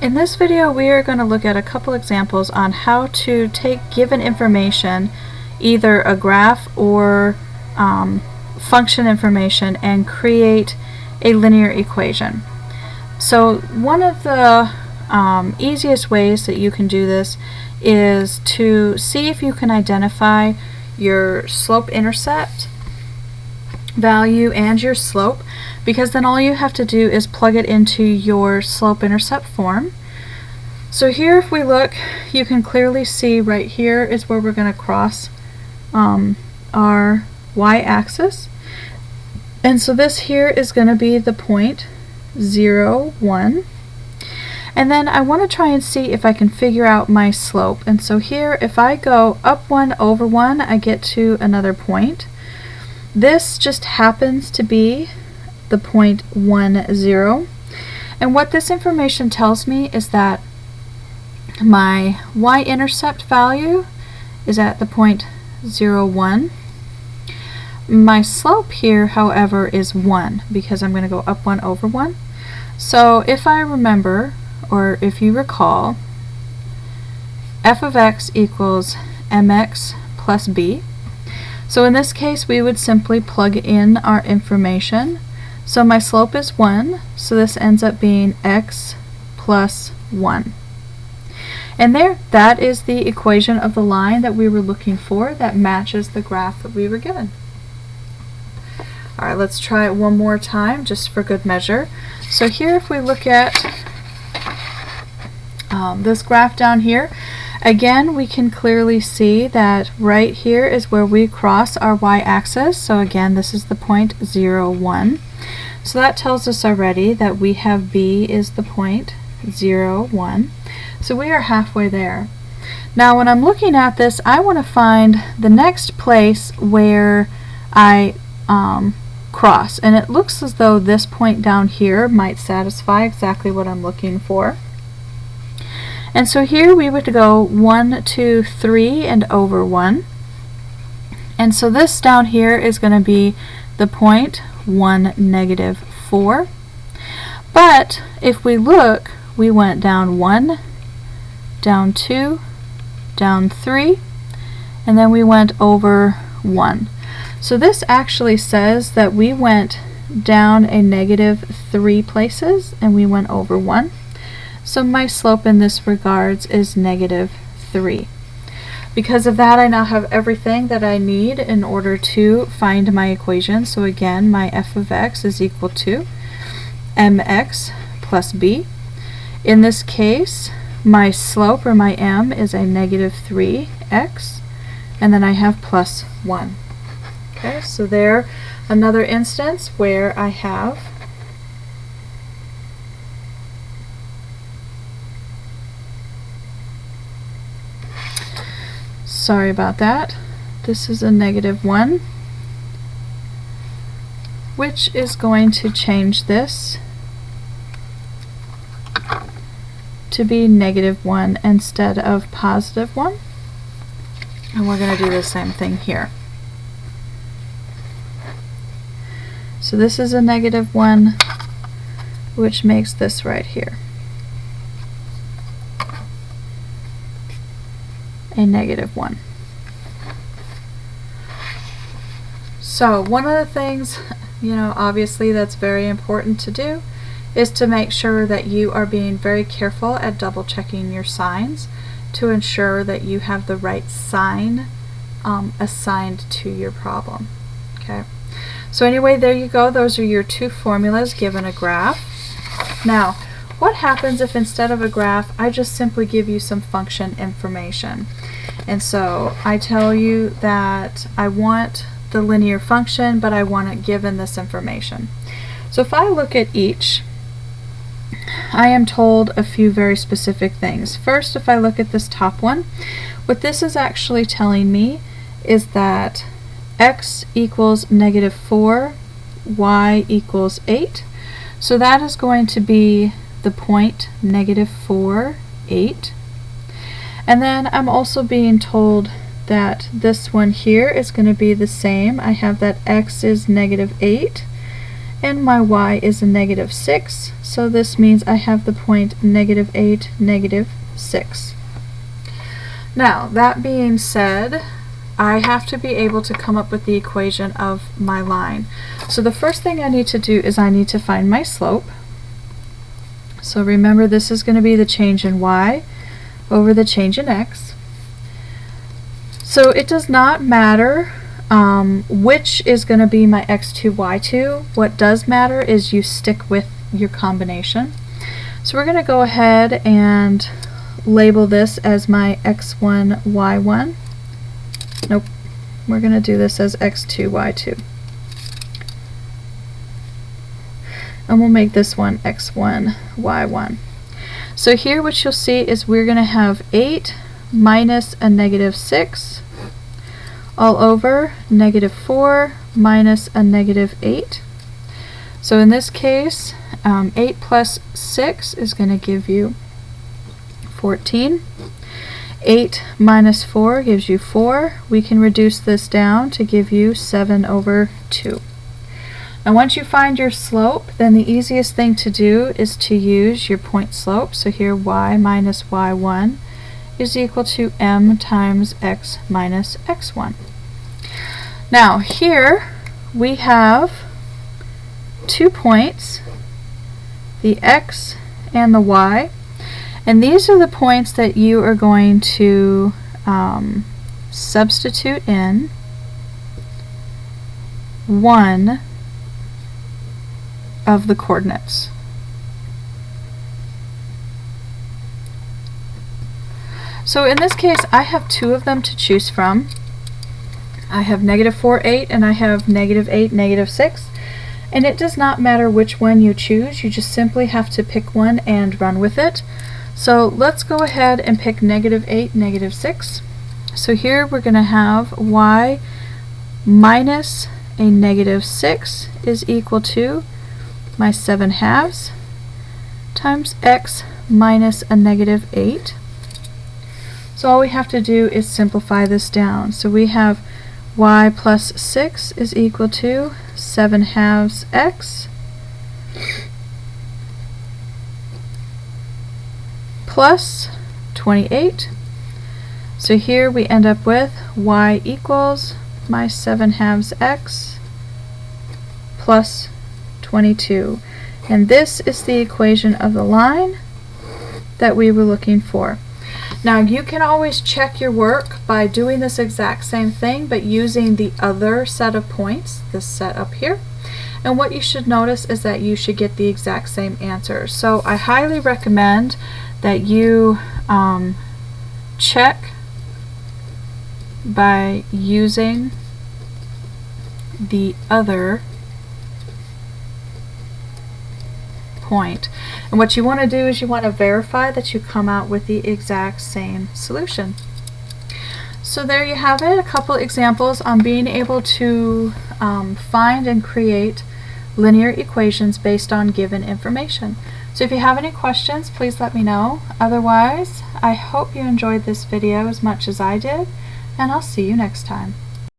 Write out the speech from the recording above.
In this video, we are going to look at a couple examples on how to take given information, either a graph or function information, and create a linear equation. So one of the easiest ways that you can do this is to see if you can identify your slope-intercept value and your slope, because then all you have to do is plug it into your slope-intercept form. So here, if we look, you can clearly see right here is where we're going to cross our y-axis, and so this here is going to be the point 0, 1. And then I want to try and see if I can figure out my slope. And so here, if I go up 1 over 1, I get to another point. This just happens to be the point 1, 0. And what this information tells me is that my y-intercept value is at the point 0, 1. My slope here, however, is 1, because I'm going to go up 1 over 1. So if I remember, or if you recall, f of x equals mx plus b. So in this case, we would simply plug in our information. So my slope is 1, so this ends up being x plus 1. And there, that is the equation of the line that we were looking for that matches the graph that we were given. Alright, let's try it one more time just for good measure. So here, if we look at this graph down here, again, we can clearly see that right here is where we cross our y-axis. So again, this is the point 0, 1. So that tells us already that we have b is the point 0, 1. So we are halfway there. Now when I'm looking at this, I want to find the next place where I cross, and it looks as though this point down here might satisfy exactly what I'm looking for. And so here we would go 1, 2, 3 and over 1. And so this down here is going to be the point 1, negative 4. But if we look, we went down 1, down 2, down 3, and then we went over 1. So this actually says that we went down a negative 3 places and we went over 1. So my slope in this regards is negative 3. Because of that, I now have everything that I need in order to find my equation. So again, my f of x is equal to mx plus b. In this case, my slope, or my m, is a negative 3x, and then I have plus 1. Okay, so there, another instance where I have sorry about that. This is a negative 1, which is going to change this to be negative 1 instead of positive 1. And we're going to do the same thing here. So this is a negative 1, which makes this right here a negative 1. So one of the things, obviously that's very important to do is to make sure that you are being very careful at double checking your signs to ensure that you have the right sign assigned to your problem. Okay. So anyway, there you go. Those are your two formulas given a graph. Now, what happens if instead of a graph, I just simply give you some function information? And so I tell you that I want the linear function, but I want it given this information. So if I look at each, I am told a few very specific things. First, if I look at this top one, what this is actually telling me is that x equals negative 4, y equals 8. So that is going to be the point negative 4, 8. And then I'm also being told that this one here is going to be the same. I have that x is negative 8, and my y is a -6, so this means I have the point -8, -6. Now, that being said, I have to be able to come up with the equation of my line. So the first thing I need to do is I need to find my slope. So remember, this is going to be the change in y over the change in x. So it does not matter which is going to be my x2, y2. What does matter is you stick with your combination. So we're going to go ahead and label this as my x1, y1. Nope, we're going to do this as x2, y2. And we'll make this one x1, y1. So here what you'll see is we're going to have 8 minus a -6 all over -4 minus a -8. So in this case, 8 plus 6 is going to give you 14. 8 minus 4 gives you 4. We can reduce this down to give you 7 over 2. Now once you find your slope, then the easiest thing to do is to use your point slope. So here y minus y1 is equal to m times x minus x1. Now here we have 2 points, the x and the y, and these are the points that you are going to substitute in one of the coordinates. So in this case, I have 2 of them to choose from. I have -4, 8, and I have -8, -6. And it does not matter which one you choose, you just simply have to pick one and run with it. So let's go ahead and pick -8, -6. So here we're going to have y minus a -6 is equal to my 7/2 times x minus a -8. So all we have to do is simplify this down. So we have y plus 6 is equal to 7/2 x plus 28. So here we end up with y equals my 7/2 x plus 22. And this is the equation of the line that we were looking for. Now you can always check your work by doing this exact same thing but using the other set of points, this set up here. And what you should notice is that you should get the exact same answer. So I highly recommend that you check by using the other point. And what you want to do is you want to verify that you come out with the exact same solution. So there you have it, a couple examples on being able to find and create linear equations based on given information. So if you have any questions, please let me know. Otherwise, I hope you enjoyed this video as much as I did, and I'll see you next time.